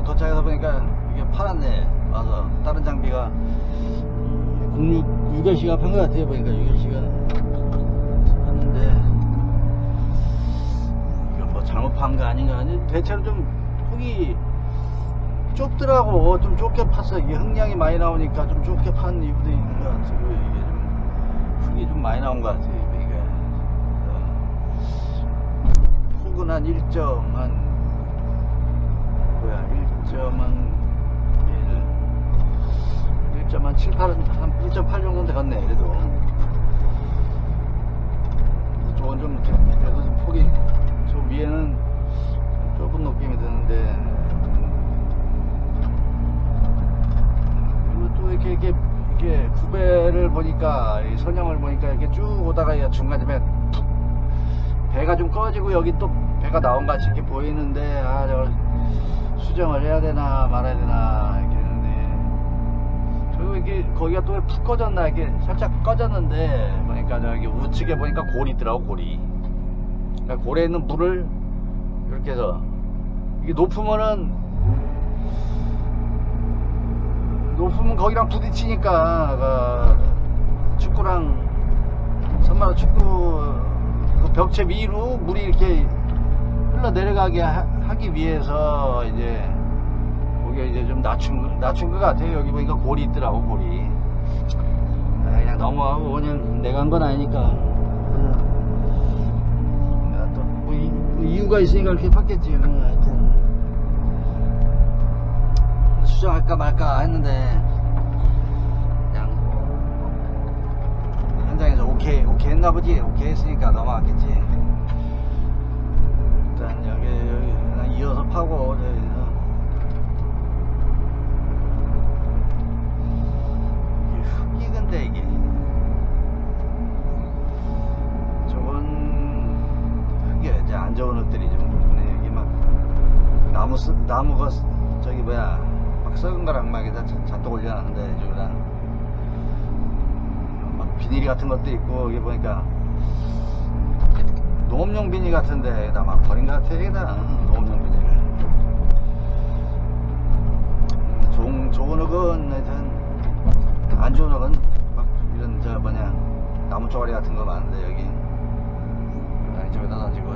도착해서 보니까 이게 팔았네. 와서 다른 장비가 6개시가 판 것 같아요. 보니까 6개시가 샀는데 이거 뭐 잘못 판 거 아닌가. 대체로 좀 폭이 좁더라고. 좀 좁게 팠어. 이게 흥량이 많이 나오니까 좀 좁게 판 이유도 있는 것 같고, 이게 좀 흙이 좀 많이 나온 것 같아요. 그러니까 폭은 한 1.7, 8, 한 1.8 정도 되겠네. 그래도 이쪽은 좀 그래도 좀 폭이, 저 위에는 좀 좁은 느낌이 드는데, 그리고 또 이렇게 구배를 보니까, 이 선형을 보니까 이렇게 쭉 오다가 중간쯤에 툭 배가 좀 꺼지고 여기 또 배가 나온 것 같이 이렇게 보이는데, 아, 저 수정을 해야 되나 말아야 되나 이렇게 했는데, 그리고 이게 거기가 또 푹 꺼졌나, 이게 살짝 꺼졌는데 보니까 저기 우측에 보니까 골이 있더라고. 골이, 그러니까 골에 있는 물을 이렇게 해서, 이게 높으면 거기랑 부딪히니까 축구랑 선마루 축구 그 벽체 위로 물이 이렇게 흘러 내려가게 하기 위해서 이제 거기에 이제 좀 낮춘 것 같아요. 여기 보니까 골이 있더라고. 골이. 그냥 넘어가고, 그냥 내가 한 건 아니니까. 내가 또 뭐 이유가 있으니까 이렇게 팠겠지. 하여튼 수정할까 말까 했는데 그냥 현장에서 오케이 했나 보지. 오케이 했으니까 넘어갔겠지. 일단 여기 그냥 이어서 파고, 이게 흙이, 근데 이게 저건 흙이 이제 안 좋은 흙들이 좀 있네. 여기 막 나무가 저기 뭐야 막 썩은 거랑 막 잔뜩 올려놨는데, 저기랑 막 비닐이 같은 것도 있고, 여기 보니까 농업용 비닐 같은데 여기다 막 버린 것 같아. 여기다 농업용 비닐을. 좋은 흙은 하여튼, 안 좋은 흙은 막 이런 저 뭐냐 나무 쪼가리 같은 거 많은데, 여기 저기다 던지고,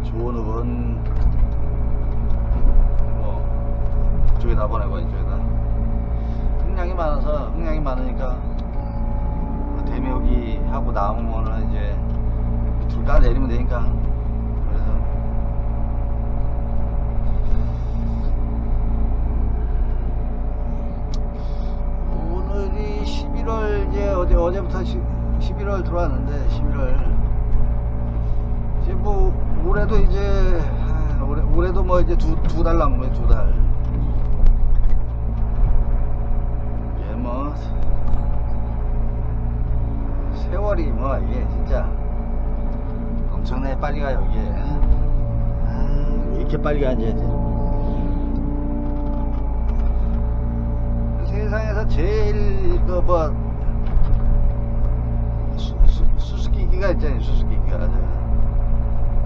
좋은 흙은 뭐 그쪽에다 보내고, 이쪽에다. 흥량이 많으니까 대묘기 하고 남으면은 이제 밑으로 까내리면 되니까. 그래서 오늘이 11월, 이제 어제부터 11월 들어왔는데, 11월 이제 뭐 올해도 이제 올해도 뭐 이제 두 달 남은 거예요. 2달. 이게 뭐 세월이 뭐 이게 진짜 엄청나게 빨리 가요. 이게 왜 이렇게 빨리 가는지. 세상에서 제일 그 뭐 수수께끼가 있잖아요. 수수께끼가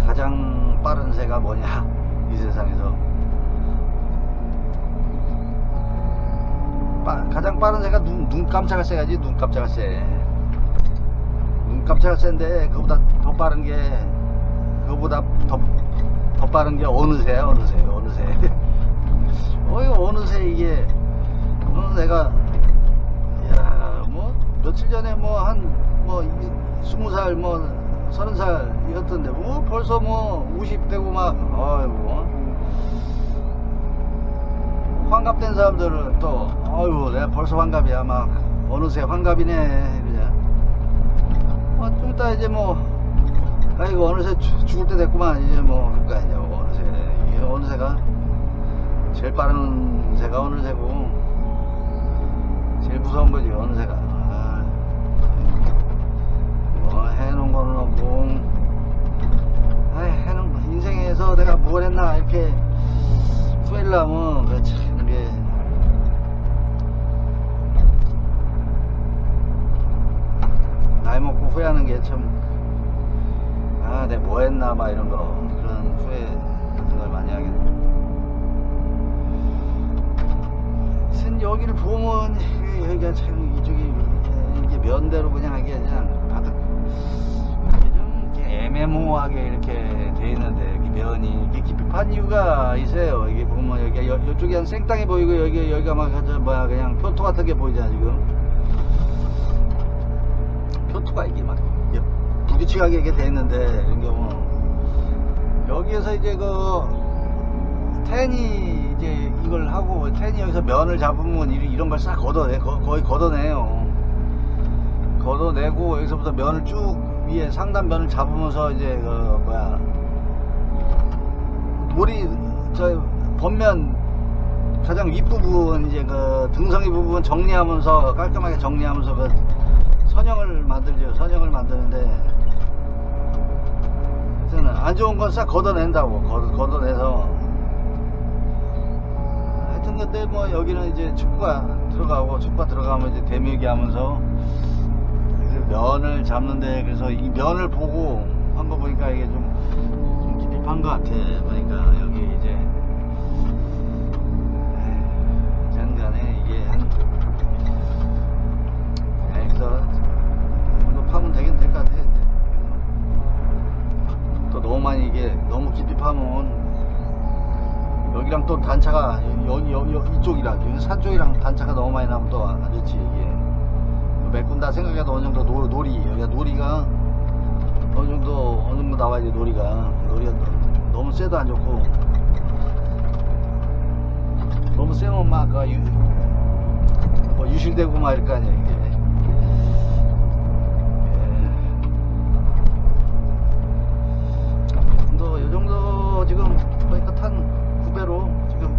가장 빠른 새가 뭐냐, 이 세상에서. 가장 빠른 새가 눈 깜짝할 새가지. 눈 깜짝할 새. 눈 깜짝할 새인데 그거보다 더 빠른 게 어느 새야. 어느 새. 어느 새 이게. 내가 뭐 며칠 전에 한 20살 30살이었던데 뭐 벌써 뭐 50대고 막, 아이고, 환갑된 사람들은 또 아이고 내가 벌써 환갑이야 막 어느새 환갑이네. 그냥 좀 이따 이제 뭐 아이고 어느새 죽을 때 됐구만 이제 뭐 그럴 거 아니냐고. 어느새 이게 어느새가 제일 빠른 새가 어느새고 제일 무서운 거지 어느새가. 뭐 해놓은 거는 없고, 해놓은 인생에서 내가 뭘 했나 이렇게 후회를 하면 참 이게 나이 먹고 후회하는 게 참, 내가 뭐 했나 막 이런 거, 그런 후회 하여튼 여기를 보면 여기가 참 이쪽이 이게 면대로 그냥 이게 그냥 바닥 이게 좀 이렇게 애매모호하게 이렇게 돼 있는데 여기 면이 이렇게 깊이 판 이유가 있어요. 이게 보면 여기 이쪽이 한 생땅이 보이고 여기가 막 저 뭐야 그냥 표토 같은 게 보이잖아 지금. 표토가 이게 막 이게 불규칙하게 이렇게 돼 있는데 이런 경우 여기에서 이제 그 텐이 이제 이걸 하고 텐이 여기서 면을 잡으면 이런 걸 싹 걷어내 거의 걷어내요. 걷어내고 여기서부터 면을 쭉 위에 상단 면을 잡으면서 이제 그 뭐야 놀이 저 번면 가장 윗부분 이제 그 등성이 부분 정리하면서 깔끔하게 정리하면서 그 선형을 만들죠. 선형을 만드는데 하여튼 안 좋은 건 싹 걷어낸다고 걷어내서 하여튼 근데 뭐 여기는 이제 축구가 들어가면 이제 대묘기 하면서 면을 잡는데 그래서 이 면을 보고 한 거 보니까 이게 좀 깊이 판 것 같아. 보니까 여기 이제 간에 이게 한 그래서 파면 되긴 될 것 같아. 또 너무 많이 이게 너무 깊이 파면 여기랑 또 단차가 이쪽이랑 여기 산 쪽이랑 단차가 너무 많이 나면 또 안 좋지. 이게 메꾼다 생각해도 어느 정도 놀이 여기가 놀이가 어느 정도 나와야지. 놀이가 너무 세도 안 좋고 너무 세면 막 유실되고 막 이럴 거 아니야 이게. 이 정도 지금 보니까 탄 9배로 지금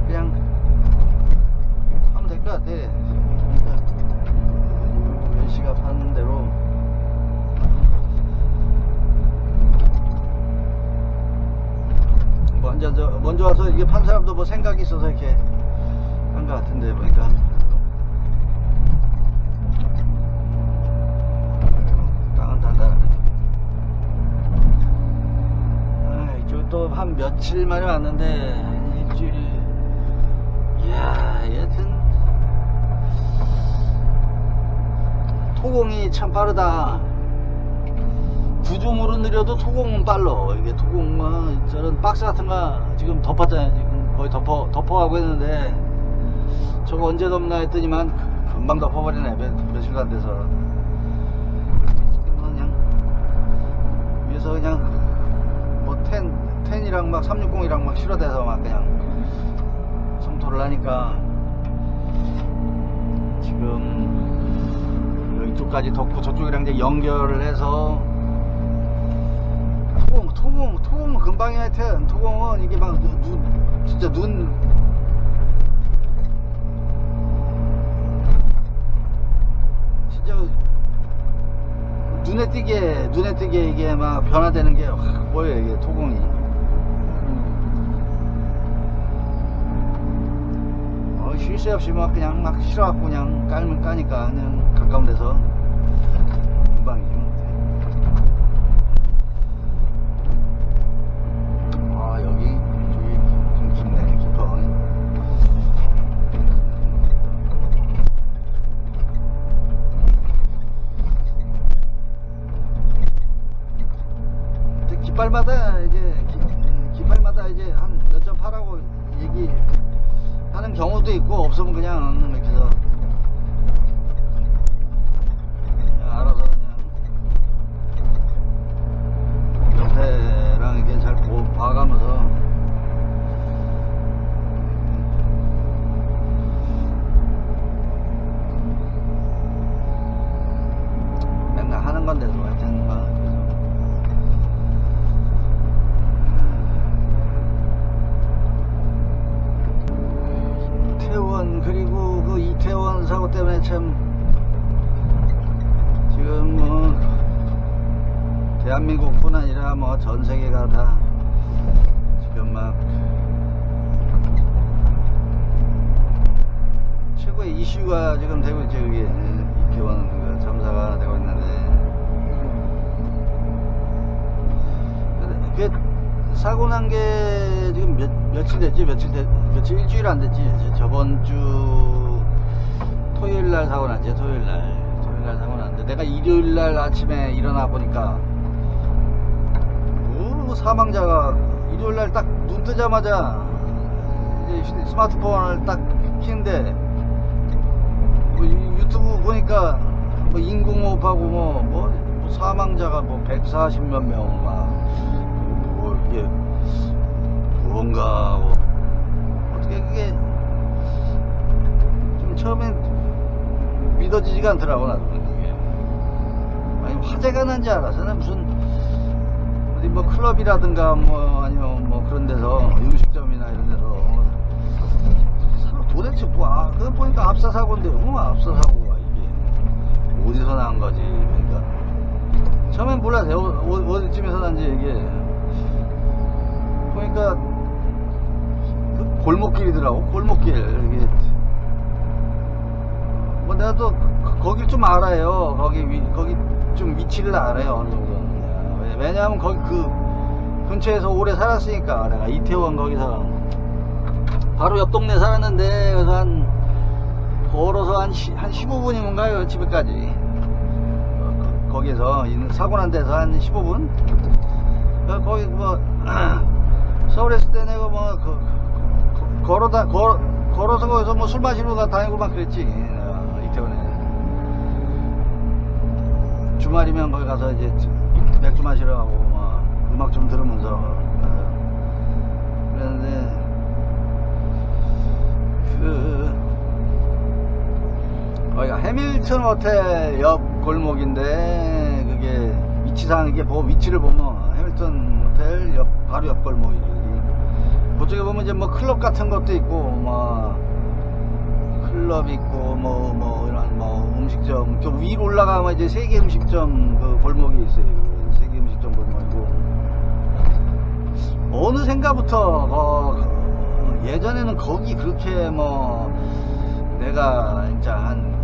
그냥 하면 될 것 같아. 멸시가 파는 대로 먼저 와서 이게 판 사람도 뭐 생각이 있어서 이렇게 한 것 같은데 보니까 땅은 단단하네. 이쪽 또 한 며칠 만에 왔는데 일주일. 이야 여튼 토공이 참 빠르다. 구조물은 느려도 토공은 빨라. 이게 토공은 저런 박스 같은 거 지금 덮었잖아요. 지금 거의 덮어가고 했는데 저거 언제 덮나 했더니만 금방 덮어버리네. 며칠간 돼서. 그냥 위에서 그냥 뭐 텐이랑 막 360이랑 막 실어대서 막 그냥 성토를 하니까 지금 이쪽까지 덮고 저쪽이랑 이제 연결을 해서 토공은 금방이야. 하여튼 토공은 이게 막 진짜 진짜 눈에 띄게 이게 막 변화되는 게 확 보여요. 이게 토공이 쉴 새 없이 막 그냥 막 실어갖고 그냥 깔면 까니까 그냥 가까운 데서 금방이지. 여기 좀 깊네. 깊어. 깃발마다 이제 한 몇 점 파라고 얘기하는 경우도 있고 없으면 그냥 이렇게 해서 그냥 알아서 그냥 옆에랑 이게 잘 봐가면서 맨날 하는 건데도 하여튼 막 이태원, 그리고 그 이태원 사고 때문에 참 지금 뭐 대한민국뿐 아니라 뭐 전 세계가 다 지금 막 최고의 이슈가 지금 되고 있죠. 그게 이태원 그 참사가 되고 있는데 그 사고 난 게 지금 며칠 됐지? 며칠 일주일 안 됐지? 저번 주 토요일 날 사고 났지? 토요일 날 사고 났는데 내가 일요일 날 아침에 일어나 보니까 사망자가 일요일 날 딱 눈 뜨자마자 이제 스마트폰을 딱 켰는데 유튜브 보니까 뭐 인공호흡하고 뭐 사망자가 뭐 140몇 명 막 이게 뭔가 하고 어떻게 그게 좀 처음엔 믿어지지가 않더라고. 나도 그게 아니 화재가 난 줄 알았어. 무슨 어디 뭐 클럽이라든가 뭐 아니면 뭐 그런 데서 음식점이나 이런 데서 도대체 그거 보니까 압사 사고인데 압사 사고가 이게 어디서 난 거지. 그러니까 처음엔 몰랐어요. 어디쯤에서 난지 이게 보니까 그 골목길이더라고. 골목길. 이게 뭐 내가 또 거길 좀 알아요. 거기 좀 위치를 알아요. 어느 정도. 왜냐하면 거기 그 근처에서 오래 살았으니까. 내가 이태원 거기서 바로 옆 동네 살았는데 그래서 걸어서 한 15분이면 가요. 집에까지. 거기에서 사고 난 데서 한 15분. 거기 뭐 서울에 있을 때 내가 뭐 걸어서 거기서 뭐 술 마시러 다니고 막 그랬지. 이태원에 주말이면 거기 가서 이제 맥주 마시러 가고 뭐 음악 좀 들으면서 그랬는데 거기가 해밀턴 호텔 옆 골목인데 그게 위치상 이게 위치를 보면 해밀턴 호텔 바로 옆 골목이에요. 그쪽에 보면 이제 뭐 클럽 같은 것도 있고 뭐 클럽 있고 뭐 이런 뭐 음식점 저 위로 올라가면 이제 세계 음식점 그 골목이 있어요. 세계 음식점 골목이고 어느샌가부터 예전에는 거기 그렇게 뭐 내가 진짜 한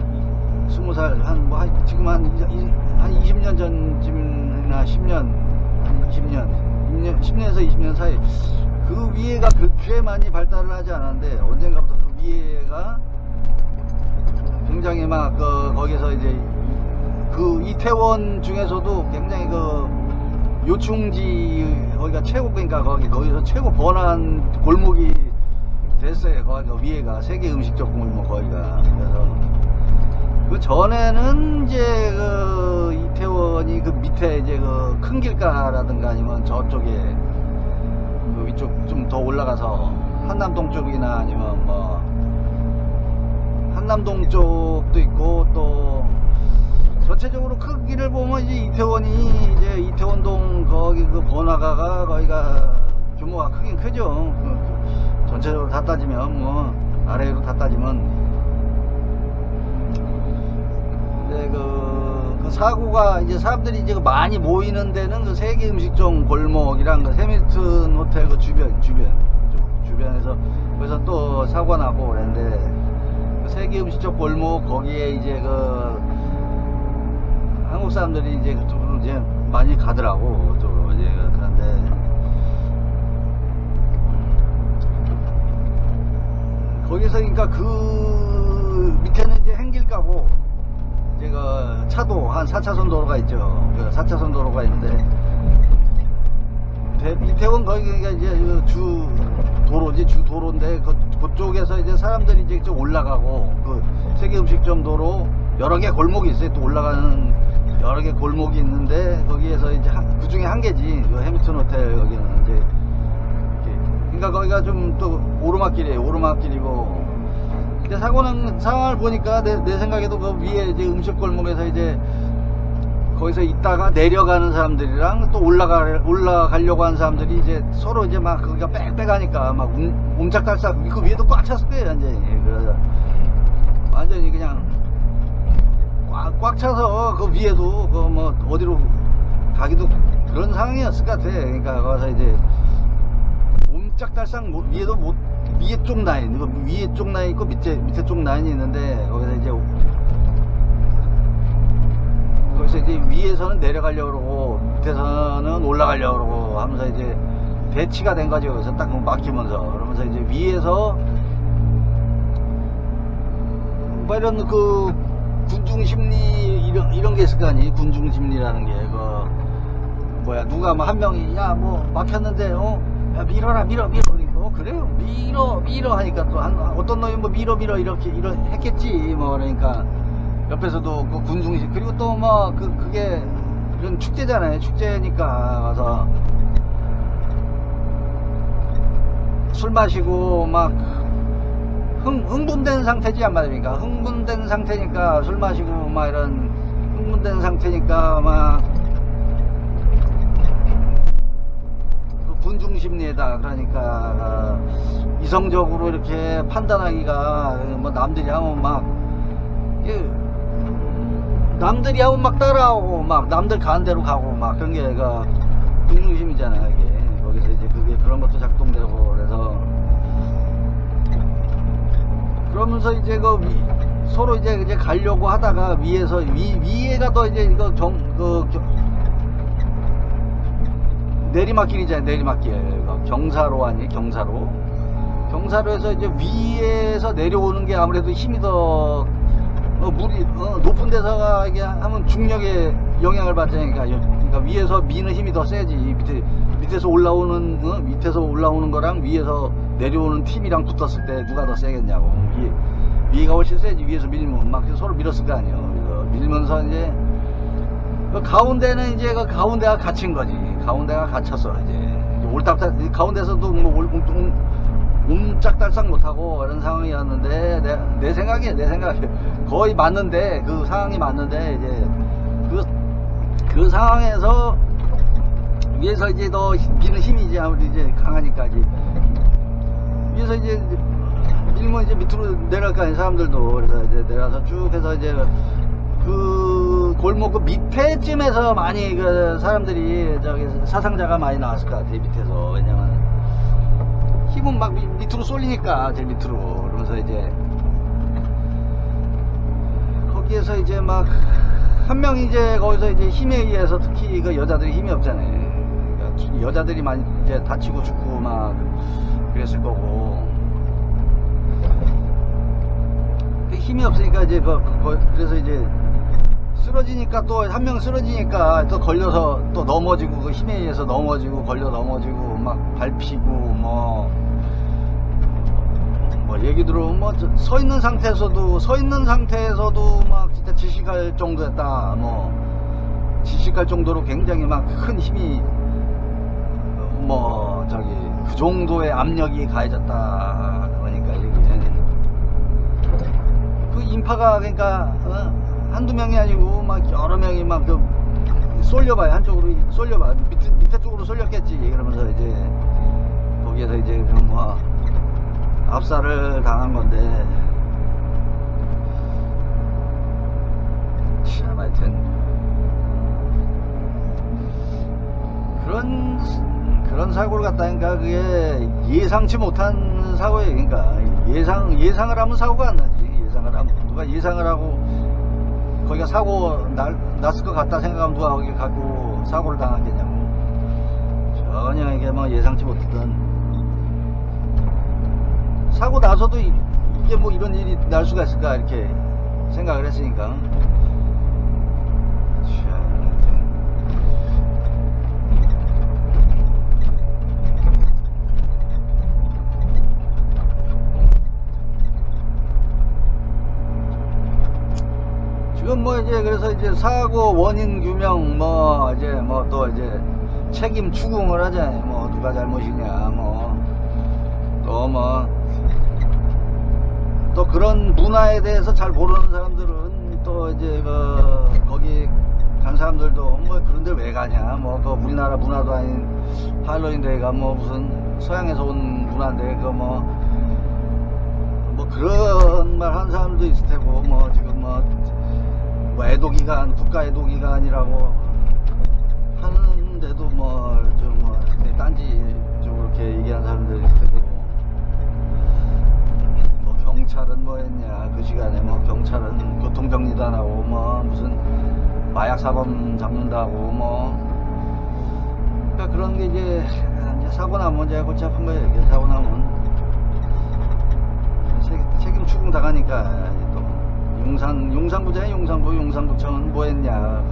20살 지금 한 20년 전쯤이나 10년에서 20년 사이 그 위에가 그렇게 많이 발달을 하지 않았는데 언젠가부터 그 위에가 굉장히 막 거기서 이제 그 이태원 중에서도 굉장히 그 요충지 거기가 최고 그러니까 거기서 최고 번화한 골목이 됐어요. 거기가 위에가 세계 음식점 골목 거기가. 그래서 그 전에는 이제 그 이태원이 그 밑에 이제 그 큰 길가라든가 아니면 저쪽에 그 위쪽 좀 더 올라가서 한남동 쪽이나 아니면 뭐 한남동 쪽도 있고 또 전체적으로 크기를 보면 이제 이태원이 이제 이태원동 거기 그 번화가가 거기가 규모가 크긴 크죠. 전체적으로 다 따지면 뭐 아래로 다 따지면. 근데 그 사고가 이제 사람들이 이제 많이 모이는 데는 그 세계 음식점 골목이랑 그 해밀턴 호텔 그 주변에서 그래서 또 사고가 나고 그랬는데 그 세계 음식점 골목 거기에 이제 그 한국 사람들이 이제 그쪽으로 이제 많이 가더라고. 그쪽으로 이제 그런데 거기서 그러니까 그 밑에는 이제 행길가고 이제 그 차도 한 4차선 도로가 있죠. 그 4차선 도로가 있는데 이태원 거기가 이제 그 주 도로인데 그쪽에서 이제 사람들이 이제 좀 올라가고 그 세계 음식점 도로 여러 개 골목이 있어요. 또 올라가는 여러 개 골목이 있는데 거기에서 이제 그 중에 한 개지. 그 해밀턴 호텔 여기는 이제 그러니까 거기가 좀 또 오르막길이고. 근데 사고난 상황을 보니까 내 생각에도 그 위에 이제 음식 골목에서 이제 거기서 있다가 내려가는 사람들이랑 또 올라가려고 하는 사람들이 이제 서로 이제 막 거기가 빽빽하니까 막 옴짝달싹 그 위에도 꽉 찼을 거예요. 완전히. 그래서 완전히 그냥 꽉 차서 그 위에도 그 뭐 어디로 가기도 그런 상황이었을 것 같아. 그러니까 거기서 이제 옴짝달싹 위에도 위에 쪽 라인, 위에 쪽 라인 있고 밑에 쪽 라인이 있는데 거기서 이제 위에서는 내려가려고 그러고 밑에서는 올라가려고 그러고 하면서 이제 배치가 된 거죠. 그래서 딱 막히면서 그러면서 이제 위에서 뭐 이런 그 군중심리 이런 게 있을 거 아니. 군중심리라는 게 그 뭐야 누가 뭐 한 명이 야 뭐 막혔는데 야 밀어라 밀어 그래요 밀어 하니까 또 어떤 놈이 뭐 밀어 이렇게 했겠지 뭐. 그러니까 옆에서도 그 군중심 그리고 또 뭐 그게 이런 축제잖아요. 축제니까 가서 술 마시고 막 흥분된 상태지 안 말입니까? 흥분된 상태니까 술 마시고 막 이런 흥분된 상태니까 막 그 군중심리에다 그러니까 이성적으로 이렇게 판단하기가 뭐 남들이 하면 막 남들이 하면 막 따라오고 막 남들 가는 대로 가고 막 그런 게 군중심이잖아요. 이게 거기서 이제 그게 그런 것도 작동되고 그러면서 이제 서로 이제 가려고 하다가 위에가 더 이제 이거 내리막길이잖아요. 내리막길 경사로 아니 경사로에서 이제 위에서 내려오는 게 아무래도 힘이 더 물이 높은 데서가 이게 하면 중력에 영향을 받으니까 그러니까 위에서 미는 힘이 더 세지. 밑에서 올라오는 거랑 위에서 내려오는 팀이랑 붙었을 때 누가 더 세겠냐고. 위가 훨씬 세지. 위에서 밀면 막 서로 밀었을 거 아니에요. 밀면서 이제 가운데는 이제 가운데가 갇힌 거지. 가운데가 갇혔어 이제 올딱딱 가운데서도 뭐 옴짝달싹 못하고 이런 상황이었는데 내 생각에 거의 맞는데 그 상황이 맞는데 이제 그 상황에서 위에서 이제 더 미는 힘이 이제 아무리 이제 강하니까 이제 위에서 이제 밀면 이제 밑으로 내려갈 거 아니에요. 사람들도. 그래서 이제 내려서 쭉 해서 이제 그 골목 그 밑에쯤에서 많이 그 사람들이 사상자가 많이 나왔을 것 같아요. 밑에서. 왜냐면 힘은 막 밑으로 쏠리니까 제일 밑으로. 그러면서 이제 거기에서 이제 막 한 명이 이제 거기서 이제 힘에 의해서 특히 그 여자들이 힘이 없잖아요. 그러니까 여자들이 많이 이제 다치고 죽고 막 그랬을 거고. 힘이 없으니까 이제 그래서 이제 쓰러지니까 또 한 명 쓰러지니까 또 걸려서 또 넘어지고 그 힘에 의해서 넘어지고 걸려 넘어지고 막 밟히고 뭐 얘기 들어보면 뭐 서 있는 상태에서도 막 진짜 지식할 정도였다. 뭐 지식할 정도로 굉장히 막 큰 힘이 뭐 그 정도의 압력이 가해졌다. 그러니까 이게 그 인파가 그러니까 한두 명이 아니고 막 여러 명이 막 쏠려봐요. 한쪽으로 쏠려봐. 밑에 쪽으로 쏠렸겠지. 그러면서 이제 거기에서 이제 뭐 압살을 당한 건데 참 하여튼 그런 사고를 갖다니까 그게 예상치 못한 사고예요. 그러니까 예상을 하면 사고가 안 나지. 예상을 하면 누가 예상을 하고 거기가 사고 났을 것 같다 생각하면 누가 거기 가고 사고를 당하겠냐고. 전혀 이게 뭐 예상치 못했던 사고 나서도 이게 뭐 이런 일이 날 수가 있을까 이렇게 생각을 했으니까. 지금 뭐 이제 그래서 이제 사고 원인 규명 뭐 이제 뭐 또 이제 책임 추궁을 하잖아요. 뭐 누가 잘못이냐 뭐 또 그런 문화에 대해서 잘 모르는 사람들은 또 이제 거기 간 사람들도 뭐 그런 데 왜 가냐 뭐 그 우리나라 문화도 아닌 할로윈 데이가 뭐 무슨 서양에서 온 문화인데 뭐 그런 말 하는 사람도 있을 테고 뭐 지금 뭐 애도기간 국가 애도기간이라고 하는데도 좀 딴지 쪽으로 이렇게 얘기하는 사람들이 있을 테고 뭐 경찰은 뭐 했냐 그 시간에 뭐 경찰은 교통정리도 안 하고 뭐 무슨 마약 사범 잡는다고 뭐 그러니까 그런 게 이제 사고 나면 이제 골치 아픈 거예요. 이게 사고 나면 책임 추궁 당하니까 또 용산구잖아요. 용산구청은 뭐 했냐.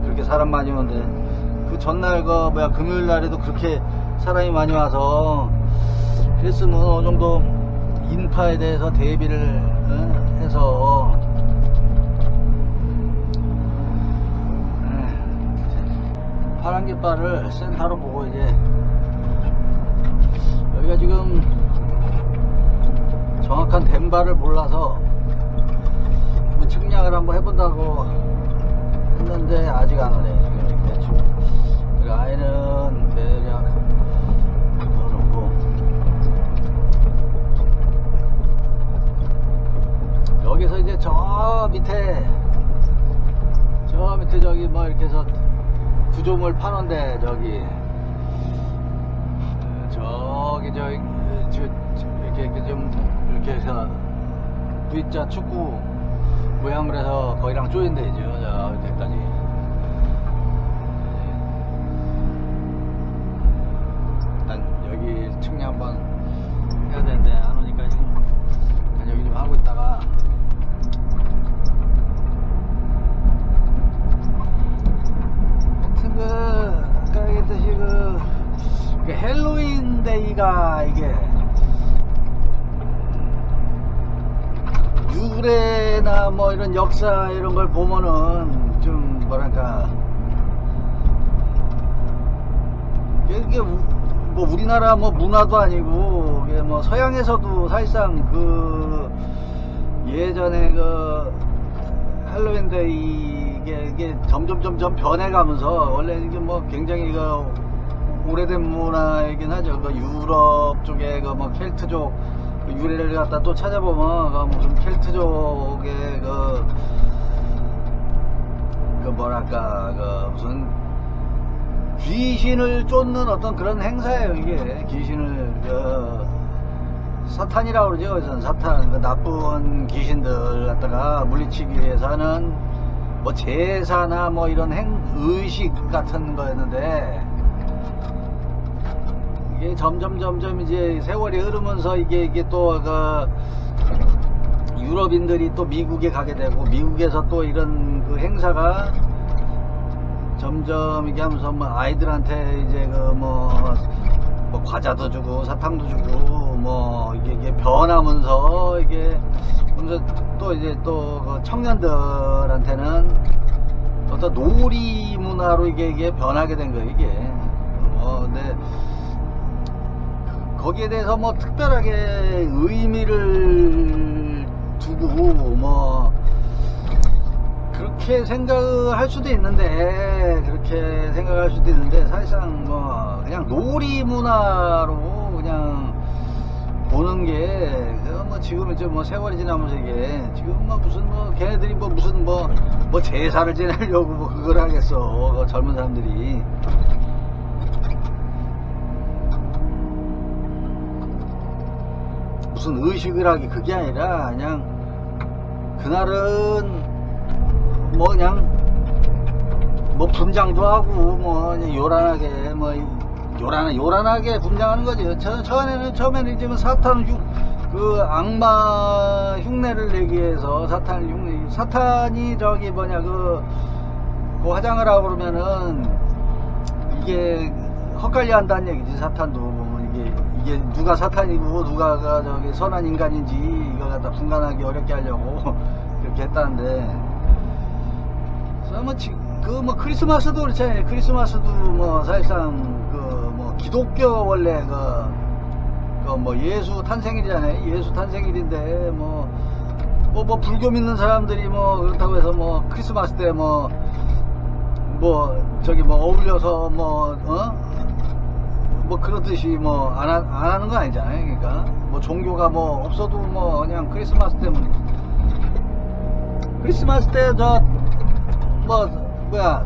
그렇게 사람 많이 오는데 그 전날 금요일 날에도 그렇게 사람이 많이 와서 그랬으면 어느 정도 인파에 대해서 대비를 해서 파란 깃발을 센터로 보고 이제 여기가 지금 정확한 댐바를 몰라서 측량을 한번 해본다고 했는데 아직 안 오네. 지금 이렇게 라인은 대략 넣어놓고 여기서 이제 저 밑에 저기 뭐 이렇게 해서 구조물 파는데 저기 이렇게 좀 이렇게 해서 V자 축구 모양으로 해서 거기랑 조인데 이제 저 밑에까지 일단 여기 측량 한번 해야 되는데 안 오니까 지금 여기 좀 하고 있다가 아까 얘기했듯이 그 헬로윈 데이가 이게 유래나 뭐 이런 역사 이런 걸 보면은 좀 뭐랄까 이게 뭐 우리나라 뭐 문화도 아니고 이게 뭐 서양에서도 사실상 그 예전에 그 헬로윈 데이 이게 점점 변해가면서 원래 이게 뭐 굉장히 그 오래된 문화이긴 하죠. 그 유럽 쪽에 그 뭐 켈트족 그 유래를 갖다 또 찾아보면 그 무슨 켈트족의 그 뭐랄까 그 무슨 귀신을 쫓는 어떤 그런 행사예요. 이게 귀신을 사탄이라고 그러죠. 그래서 사탄 그 나쁜 귀신들 갖다가 물리치기 위해서 하는 뭐 제사나 뭐 이런 의식 같은 거였는데 이게 점점 이제 세월이 흐르면서 이게 또 그 유럽인들이 또 미국에 가게 되고 미국에서 또 이런 그 행사가 점점 이게 하면서 뭐 아이들한테 이제 그 뭐 과자도 주고 사탕도 주고 뭐 이게 변하면서 이게 그래서 또 이제 또 그 청년들한테는 어떤 놀이 문화로 이게 변하게 된 거예요. 이게 근데 거기에 대해서 뭐 특별하게 의미를 두고 뭐 그렇게 생각할 수도 있는데 사실상 뭐 그냥 놀이 문화로 그냥 보는 게 뭐 지금 이제 뭐 세월이 지나면서 이게 지금 뭐 무슨 뭐 걔네들이 뭐 무슨 뭐 제사를 지내려고 뭐 그걸 하겠어. 그 젊은 사람들이 무슨 의식을 하기 그게 아니라 그냥 그날은 뭐 그냥 뭐 분장도 하고 뭐 그냥 요란하게 뭐 요란하게 분장하는 거지. 처음에는 이제 뭐 사탄 그 악마 흉내를 내기 위해서 사탄이 저기 뭐냐 그 화장을 하고 그러면은 이게 헛갈려 한다는 얘기지. 사탄도 이게 누가 사탄이고 누가 저기 선한 인간인지 이걸 갖다 분간하기 어렵게 하려고 그렇게 했다는데. 그래서 뭐 크리스마스도 그렇잖아요. 크리스마스도 뭐 사실상 그 뭐 기독교 원래 뭐 예수 탄생일이잖아요. 예수 탄생일인데 뭐 불교 믿는 사람들이 뭐 그렇다고 해서 뭐 크리스마스 때 저기 어울려서 뭐 그렇듯이 뭐 안 하는 거 아니잖아요. 그러니까 뭐 종교가 뭐 없어도 뭐 그냥 크리스마스 때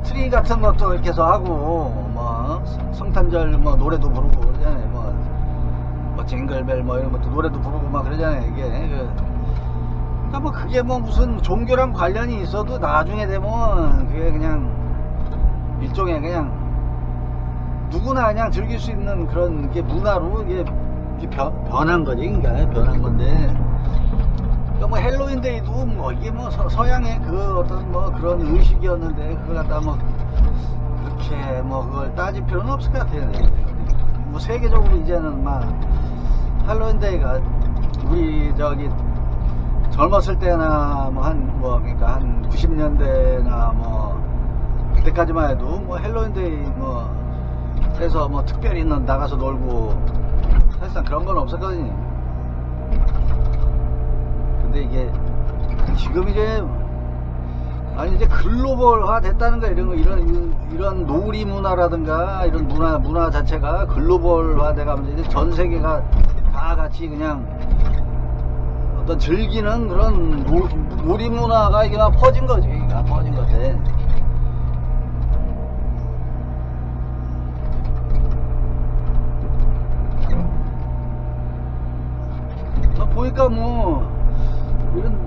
트리 같은 것도 이렇게 해서 하고 뭐 성탄절 뭐 노래도 부르고 그러잖아요. 뭐 징글벨 뭐 이런 것도 노래도 부르고 막 그러잖아요. 이게 그러니까 뭐 그게 뭐 무슨 종교랑 관련이 있어도 나중에 되면 그게 그냥 일종의 그냥 누구나 그냥 즐길 수 있는 그런 게 문화로 이게 변한 거지. 그러니까 변한 건데. 그러니까 뭐 헬로윈데이도 뭐 이게 뭐 서양의 그 어떤 뭐 그런 의식이었는데 그걸 갖다 뭐 그렇게 뭐 그걸 따질 필요는 없을 것 같아요. 뭐 세계적으로 이제는 막 헬로윈데이가 우리 저기 젊었을 때나 뭐 그러니까 한 90년대나 뭐 그때까지만 해도 뭐 헬로윈데이 뭐 해서 뭐 특별히 나가서 놀고 사실상 그런 건 없었거든요. 근데 이게 지금 이제 이제 글로벌화 됐다는 거 이런 놀이 문화라든가 이런 문화 자체가 글로벌화 돼가면서 이제 전 세계가 다 같이 그냥 어떤 즐기는 그런 놀이 문화가 이게 막 퍼진 거지. 퍼진 건데. 보니까 뭐 이런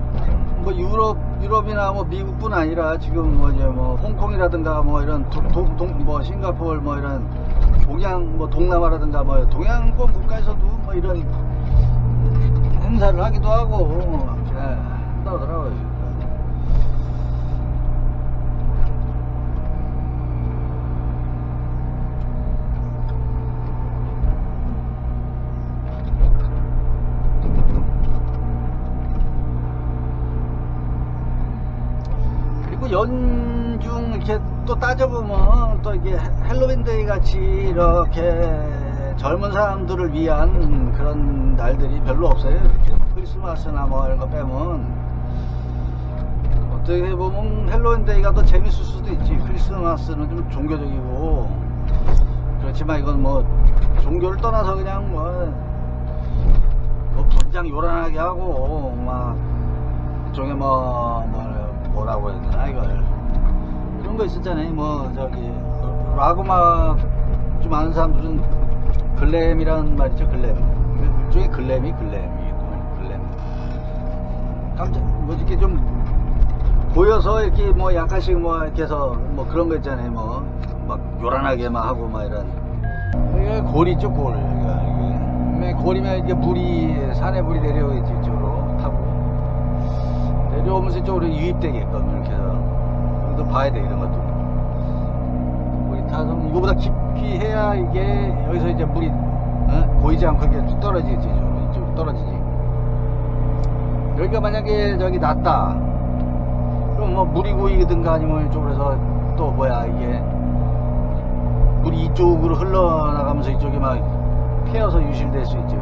뭐 유럽이나 뭐 미국뿐 아니라 지금 뭐 이제 뭐 홍콩이라든가 뭐 이런 뭐 싱가포르 뭐 이런 뭐 동남아라든가 뭐 동양권 국가에서도 뭐 이런 행사를 하기도 하고 한다더라고요. 연중 이렇게 또 따져보면 또 이게 헬로윈데이 같이 이렇게 젊은 사람들을 위한 그런 날들이 별로 없어요. 이렇게 크리스마스나 뭐 이런 거 빼면 어떻게 보면 헬로윈데이가 더 재밌을 수도 있지. 크리스마스는 좀 종교적이고 그렇지만 이건 뭐 종교를 떠나서 그냥 뭐 분장 요란하게 하고 막 일종의 뭐라고 해야 되나 이걸 그런 거 있었잖아요. 뭐 저기 락 음악 좀 아는 사람들은 글램이라는 말 있죠. 글램 일종의 글램 깜짝 뭐 이렇게 좀 보여서 이렇게 뭐 약간씩 뭐 이렇게 해서 뭐 그런 거 있잖아요. 뭐 막 요란하게 막 하고 막 이런 이게 골 있죠. 골 골이면 이게 물이 산에 물이 내려오겠지. 이쪽으로 타고 내려오면서 이쪽으로 유입되게끔 이렇게 해서 또 봐야 돼. 이런 것도 물이 타서 이거보다 깊이 해야 이게 여기서 이제 물이 보이지 않고 이렇게 쭉 떨어지겠지. 이쪽으로 떨어지지. 여기가 만약에 저기 낮다 그럼 뭐 물이 고이든가 아니면 이쪽으로 해서 또 뭐야 이게 물이 이쪽으로 흘러나가면서 이쪽이 막 패여서 유실될 수 있죠.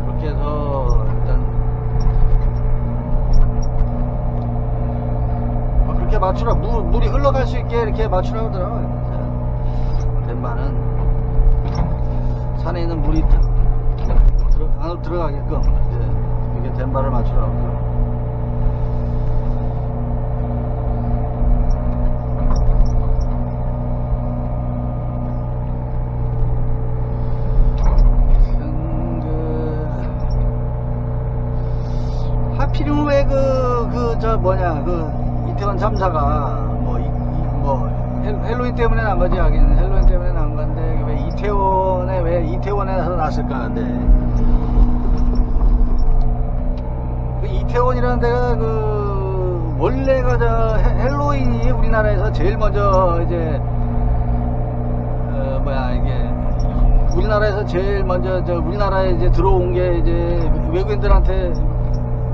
그렇게 해서 일단 그렇게 맞추라. 물이 흘러갈 수 있게 이렇게 맞추라고 하더라고요. 덴바는 산에 있는 물이 안으로 들어가게끔 이렇게 덴바를 맞추라고 하더라고요. 하필이면 왜 이태원 참사가 뭐 헬로윈 때문에 난 거지. 하긴 헬로윈 때문에 난 건데 왜 이태원에서 났을까 하는데 이태원이라는 데가 원래가 헬로윈이 우리나라에서 제일 먼저 이제 우리나라에서 제일 먼저 우리나라에 이제 들어온 게 이제 외국인들한테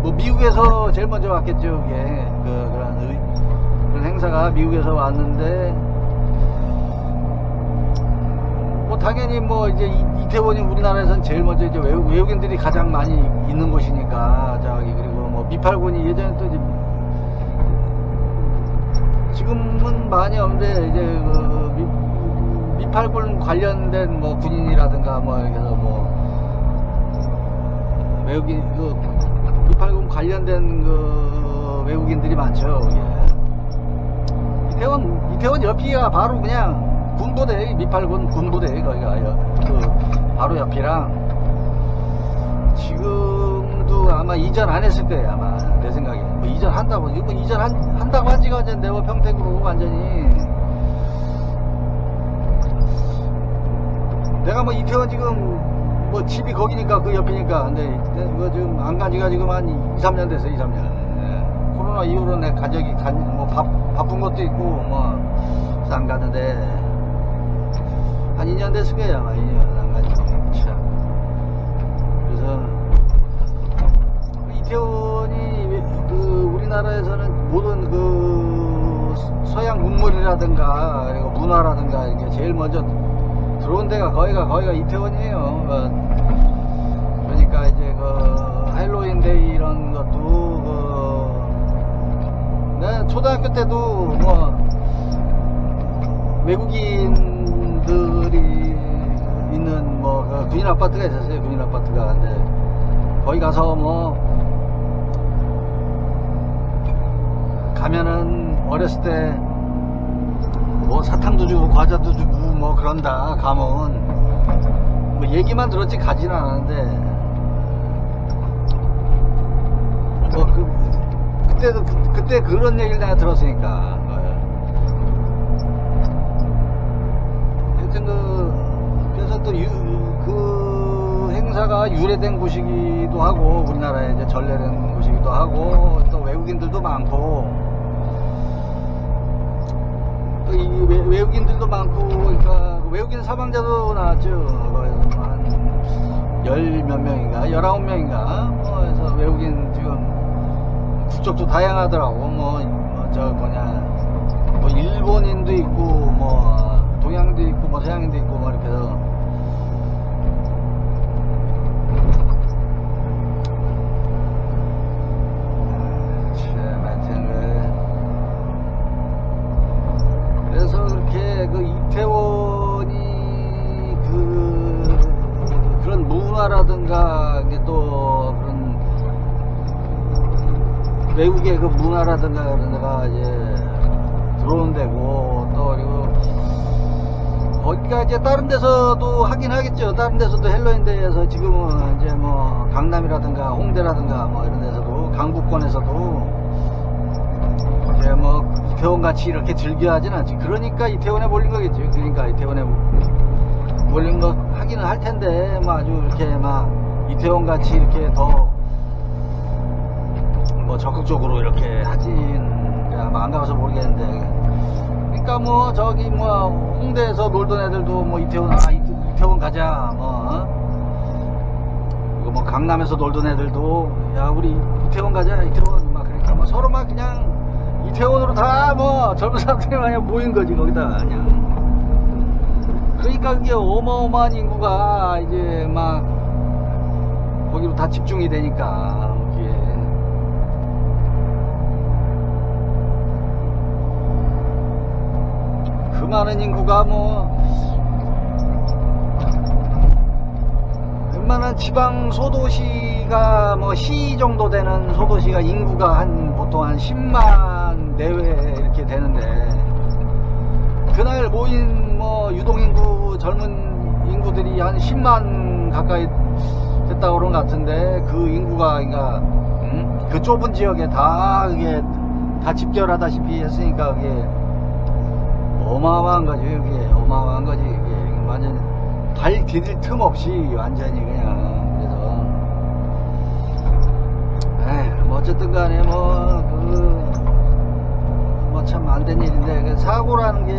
뭐 미국에서 제일 먼저 왔겠죠. 그게 그런 행사가 미국에서 왔는데 뭐 당연히 뭐 이제 이태원이 우리나라에서는 제일 먼저 이제 외국인들이 가장 많이 있는 곳이니까 그리고 뭐 미팔군이 예전에 또 이제 지금은 많이 없는데 이제 미팔군 관련된 뭐 군인이라든가 뭐 이렇게 해서 뭐 외국인 미팔군 관련된 외국인들이 많죠. 이태원 옆이가 바로 그냥 군부대, 미팔군 군부대 거기가 바로 옆이랑 지금도 아마 이전 안 했을 거예요. 아마 내 생각에 뭐 이전 한다고 이거 이전 한다고 한 지가 언젠데 뭐 평택으로 완전히 내가 뭐 이태원 지금 뭐 집이 거기니까 그 옆이니까. 근데 이거 지금 안 간 지가 지금 한 2, 3년 됐어요. 2, 3년. 예. 코로나 이후로 내 간 적이 뭐 바쁜 것도 있고 뭐 그래서 안 갔는데 한 2년 됐을 거야. 아마 2년 안 가지. 참. 그래서 이태원이 그 우리나라에서는 모든 그 서양 문물이라든가 그리고 문화라든가 이게 제일 먼저 들어온 데가 거기가 이태원이에요. 그러니까 이제 그 할로윈데이 이런 것도 내 초등학교 때도 뭐 외국인들이 있는 뭐 그 군인 아파트가 있었어요. 군인 아파트가. 근데 거기 가서 뭐 가면은 어렸을 때 뭐 사탕도 주고 과자도 주고 뭐 그런다. 가면 뭐 얘기만 들었지 가진 않았는데 뭐 그때 그런 얘기를 내가 들었으니까. 하여튼 그래서 또 그 행사가 유래된 곳이기도 하고 우리나라에 이제 전래된 곳이기도 하고 또 외국인들도 많고 또 이 외국인들도 많고 그러니까 외국인 사망자도 나왔죠. 한 10몇 명인가 19명인가 뭐 해서 외국인 지금 국적도 다양하더라고. 뭐 일본인도 있고 뭐 동양도 있고 뭐 서양인도 있고 뭐 이렇게 해서 그래서 그렇게 그 이태원이 그런 문화라든가 또 그런 외국의 그 문화라든가 그런 데가 이제 들어온 데고 또 그리고 거기가 이제 다른 데서도 하긴 하겠죠. 다른 데서도 헬로윈데이에서 지금은 이제 뭐 강남이라든가 홍대라든가 뭐 이런 데서도 강북권에서도 이제 뭐 이태원 같이 이렇게 즐겨 하진 않지. 그러니까 이태원에 몰린 거겠지. 그러니까 이태원에 몰린 거 하기는 할 텐데 뭐 아주 이렇게 막 이태원 같이 이렇게 더 뭐 적극적으로 이렇게 하진 아마 안 가봐서 모르겠는데. 그러니까 뭐 저기 뭐 홍대에서 놀던 애들도 뭐 이태원 가자 뭐 이거 뭐 강남에서 놀던 애들도 야 우리 이태원 가자 이태원 막 그러니까 뭐 서로 막 그냥 이태원으로 다 뭐 젊은 사람들이 그냥 모인 거지 거기다 그냥. 그러니까 그게 어마어마한 인구가 이제 막 거기로 다 집중이 되니까 그게. 그 많은 인구가 뭐 웬만한 지방 소도시가 뭐 시 정도 되는 소도시가 인구가 한 보통 한 10만 내외 이렇게 되는데 그날 모인 뭐 유동인구 젊은 인구들이 한 10만 가까이 됐다고 그런 것 같은데 그 인구가 그러니까 그 좁은 지역에 다 그게 다 집결하다시피 했으니까 그게 어마어마한 거지. 그게 어마어마한 거지. 그게 완전 발 디딜 틈 없이 완전히 그냥. 그래서 뭐 어쨌든 간에 뭐 참 안 된 일인데 사고라는 게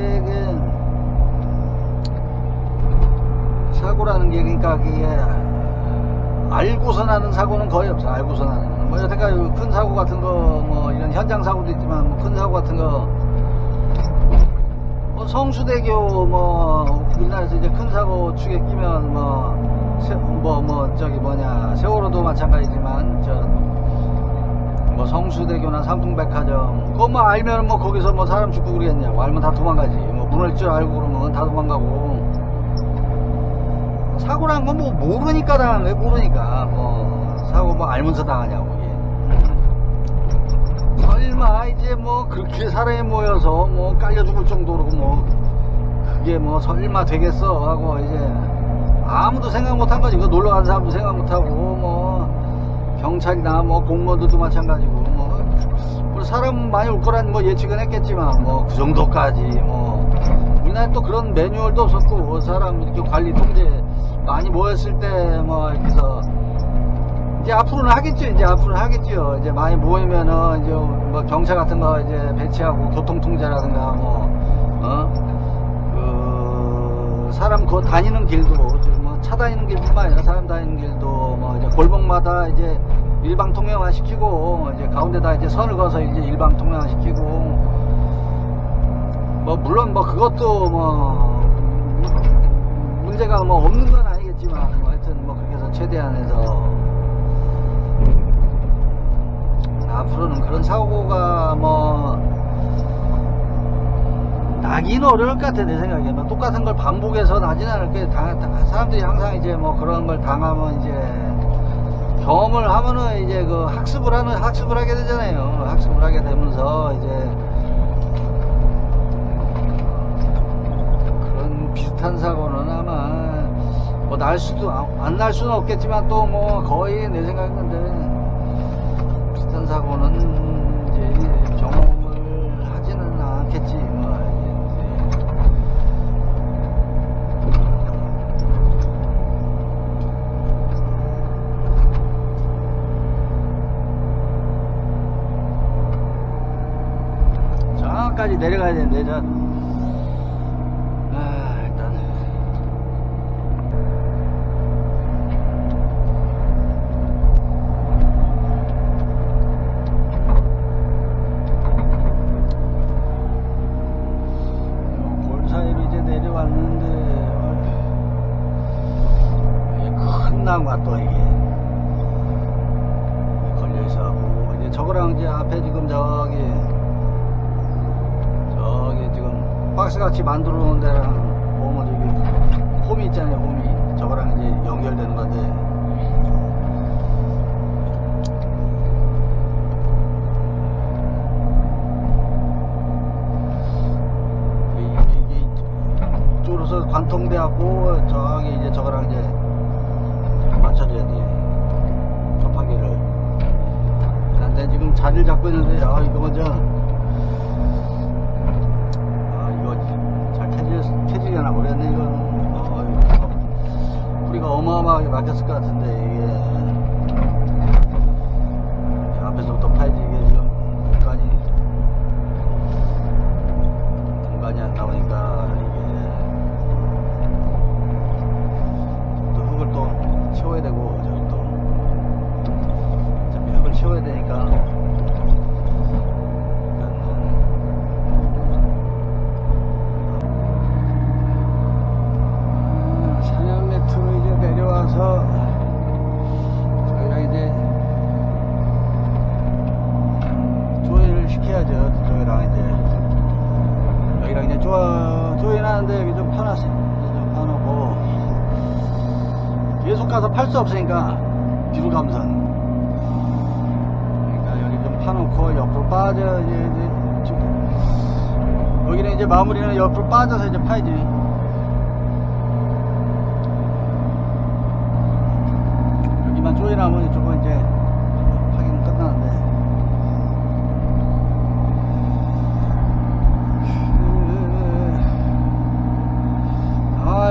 그러니까 그게 알고서 나는 사고는 거의 없어. 알고서 나는 뭐 여태까지 큰 사고 같은 거 뭐 이런 현장 사고도 있지만 뭐 큰 사고 같은 거 뭐 성수대교 뭐 우리나라에서 이제 큰 사고 축에 끼면 세월호도 마찬가지지만 뭐 성수대교나 삼풍백화점 그거 뭐 알면 뭐 거기서 뭐 사람 죽고 그러겠냐고. 알면 다 도망가지. 뭐 무너질 줄 알고 그러면 다 도망가고. 사고란 건 뭐 모르니까 당한 거예요. 모르니까 뭐 사고 뭐 알면서 당하냐고. 설마 이제 뭐 그렇게 사람이 모여서 뭐 깔려 죽을 정도로 뭐 그게 뭐 설마 되겠어 하고 이제 아무도 생각 못한 거지. 그 놀러 간 사람도 생각 못하고 뭐 경찰이나 뭐 공무원들도 마찬가지고 뭐 사람 많이 올 거란 뭐 예측은 했겠지만 뭐 그 정도까지 뭐 우리나라에 또 그런 매뉴얼도 없었고, 사람 이렇게 관리 통제 많이 모였을 때 뭐 이렇게 해서 이제 앞으로는 하겠죠. 이제 앞으로는 하겠죠. 이제 많이 모이면은 이제 뭐 경찰 같은 거 이제 배치하고 교통 통제라든가 사람 그 다니는 길도 뭐 차 다니는 길뿐만 아니라 사람 다니는 길도 뭐 이제 골목마다 이제 일방 통행화 시키고, 이제 가운데다 이제 선을 그어서 이제 일방 통행화 시키고, 뭐 물론 뭐 그것도 뭐 문제가 뭐 없는 건 아니겠지만, 뭐 하여튼 뭐 그렇게 해서 최대한해서 앞으로는 그런 사고가 뭐 나긴 어려울 것 같아. 내 생각에 뭐 똑같은 걸 반복해서 나지는 않을 게, 사람들이 항상 이제 뭐 그런 걸 당하면 이제 경험을 하면은 이제 그 학습을 하게 되잖아요. 학습을 하게 되면서 이제 그런 비슷한 사고는 아마 뭐 안 날 수는 없겠지만, 또 뭐 거의 내 생각인데 비슷한 사고는 이제 경험을 하지는 않겠지. 까지 내려가야 되는데, 일단 골 사이로 이제 내려왔는데, 큰 나무가 또 이게 걸려있어 하고, 이제 저거랑 이제 앞에 지금 저기 박스같이 만들어 놓은 데랑 보면 저기 홈이 있잖아요. 홈이 저거랑 이제 연결되는 건데, 이게 이쪽으로서 관통돼 갖고 저기 이제 저거랑 이제 맞춰줘야 돼, 접하기를. 근데 지금 자리를 잡고 있는데, 이거 먼저 캐지려나 모르겠네. 이거 우리가 어마어마하게 막혔을 것 같은데, 이게 앞에서부터 파야지. 이게 지금 공간이 안 나오니까, 이게 또 흙을 또 채워야 되고, 저기 또 어차피 흙을 채워야 되니까. 내려와서 저희가 이제 조회를 시켜야죠. 저희랑 이제 여기랑 이제 조회하는데 여기 좀 파놨어요. 좀 파놓고 계속 가서 팔 수 없으니까 뒤로 감선. 그러니까 여기 좀 파놓고 옆으로 빠져 이제 여기는 이제 마무리는 옆으로 빠져서 이제 파야지. 조이나면 이쪽은 이제 파기는 끝나는데,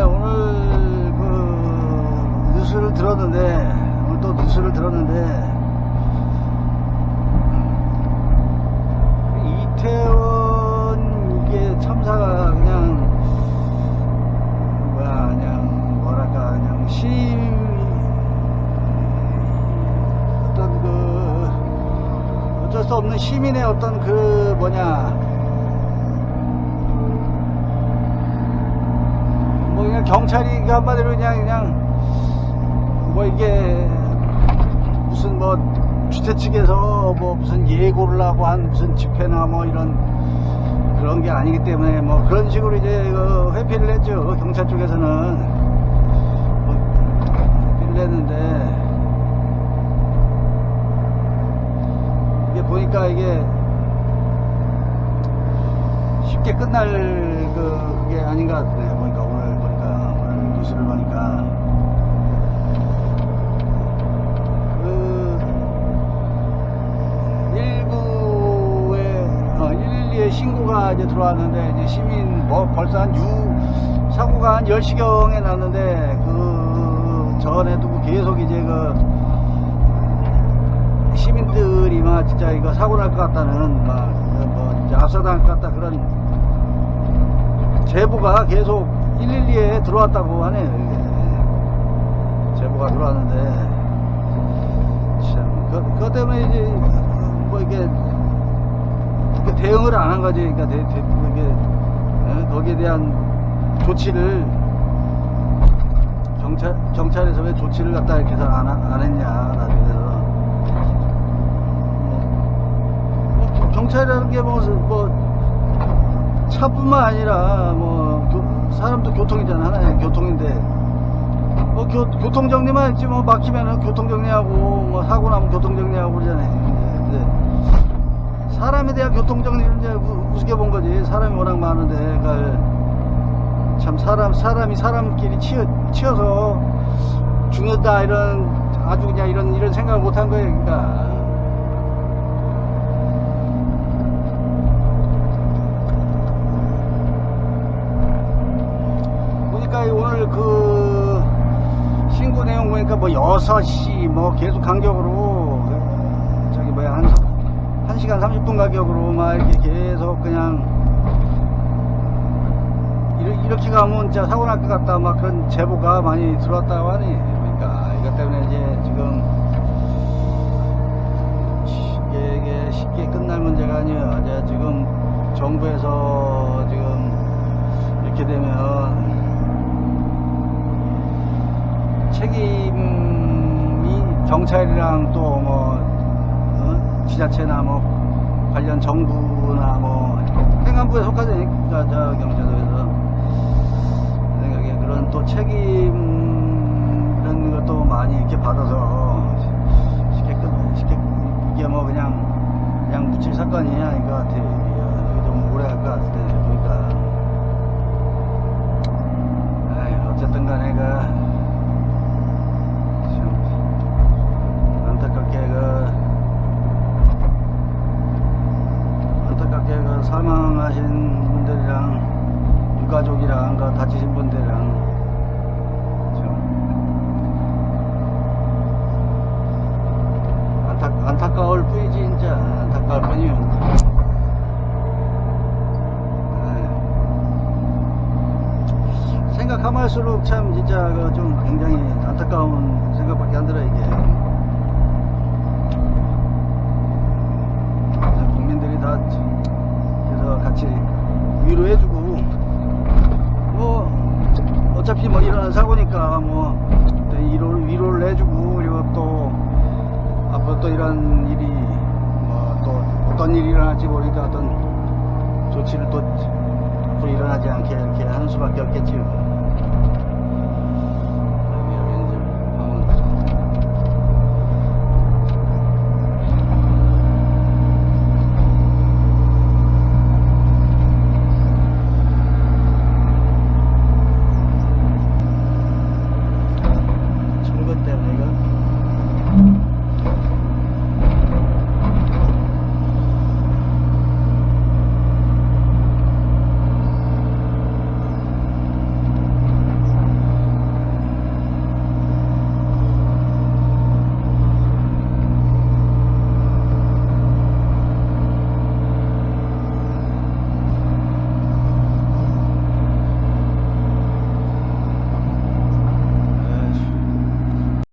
오늘 그 뉴스를 들었는데, 오늘 또 뉴스를 들었는데, 이태원 이게 참사가 그냥 뭐랄까 그냥 어쩔 수 없는 시민의 어떤 그 뭐 그냥 경찰이 한마디로 그냥 뭐 이게 무슨 뭐 주최 측에서 뭐 무슨 예고를 하고 한 무슨 집회나 뭐 이런 그런 게 아니기 때문에 뭐 그런 식으로 이제 그 회피를 했죠. 경찰 쪽에서는 회피를 했는데, 보니까 이게 쉽게 끝날 그게 아닌가 같네. 보니까 오늘 뉴스를 보니까 112에 신고가 이제 들어왔는데, 이제 시민, 뭐, 벌써 사고가 한 10시경에 났는데, 그, 전에도 계속 이제 시민들이 막 진짜 이거 사고 날 것 같다는, 이제 압사당할 것 같다 그런 제보가 계속 112에 들어왔다고 하네요, 이게. 제보가 들어왔는데, 참, 그것 때문에 이제, 뭐 이게, 대응을 안 한 거지. 그러니까 이게 거기에 대한 조치를 경찰에서 왜 조치를 갖다 이렇게 해서 안 했냐 나중에서 경찰이라는 게 뭐 차뿐만 아니라 뭐 사람도 교통이잖아. 하나의 교통인데 뭐 교통 정리만 했지 뭐 막히면은 교통 정리하고 뭐 사고 나면 교통 정리하고 그러잖아요. 근데 사람에 대한 교통정리를 이제 우습게 본 거지. 사람이 워낙 많은데, 그러니까 참 사람이 사람끼리 치여서 죽는다, 아주 그냥 이런 생각을 못 한 거예요, 그러니까. 보니까 오늘 그 신고 내용 보니까 뭐 6시 뭐 계속 간격으로, 저기 뭐야, 1시간 30분 가격으로 막 이렇게 계속 그냥 이렇게 가면 진짜 사고 날 것 같다 막 그런 제보가 많이 들어왔다고 하니. 그러니까 이것 때문에 이제 지금 이게 쉽게 끝날 문제가 아니에요. 이제 지금 정부에서 지금 이렇게 되면 책임이 경찰이랑 또 뭐 지자체나 뭐 관련 정부나 뭐 행안부에 속하니까 저 경찰도에서 생각에 그런 또 책임 이런 것도 많이 이렇게 받아서 쉽게 이게 뭐 그냥 묻힐 사건이 아닌 것 같아요. 이게 좀 오래 할 것 같아. 그러니까 어쨌든 간에 안타깝게 사망하신 분들이랑 유가족이랑 다치신 분들이랑 참 안타까울 뿐이지. 진짜 안타까울 뿐이요. 생각하면 할수록 참 진짜 좀 굉장히 안타까운 생각밖에 안 들어요. 이게 국민들이 다 그래서 같이 위로해주고 뭐 어차피 뭐 일어난 사고니까 뭐 위로를 해주고, 그리고 또 앞으로 또 이런 일이 뭐 또 어떤 일이 일어날지 모르니까 어떤 조치를 또 앞으로 일어나지 않게 이렇게 하는 수밖에 없겠지요.